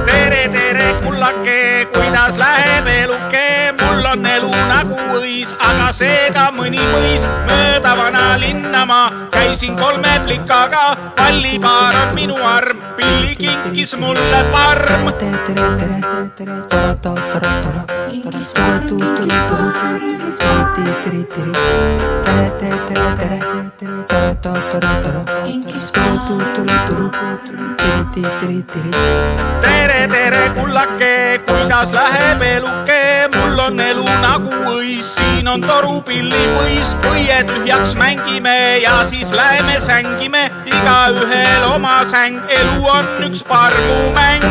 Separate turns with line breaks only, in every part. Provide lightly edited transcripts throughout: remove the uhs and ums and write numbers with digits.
Tere, tere, kullake, kuidas läheb eluke, mul on elu nagu võis, aga seega mõni mõis. Mööda vana linna ma käisin 3 plikaga, pallipaar on minu arm, pilli kinkis mulle parm. Tere, tere, kullake, kuidas läheb eluke, mul on elu nagu võis, siin on toru pillipõis, põie tühjaks mängime ja siis läheme sängime, igaühel oma säng, elu on üks parmumäng.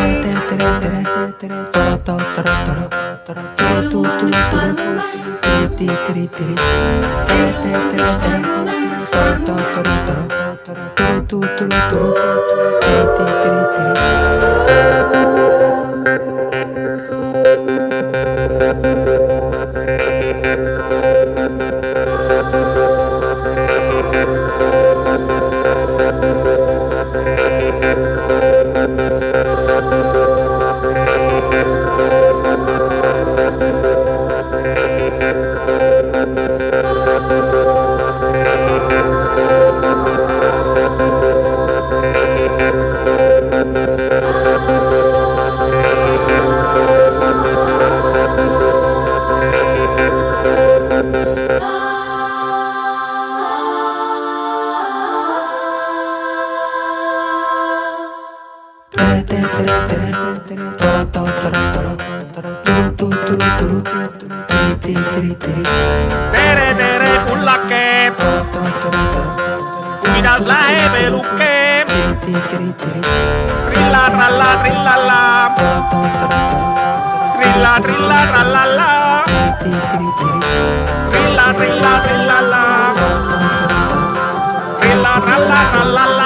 Tere, tere, kullake, kuidas läheb eluke, trilla, tralla, trillalla, trilla, trilla, trallalla, trilla, trilla, trillalla, trilla, tralla, trallalla.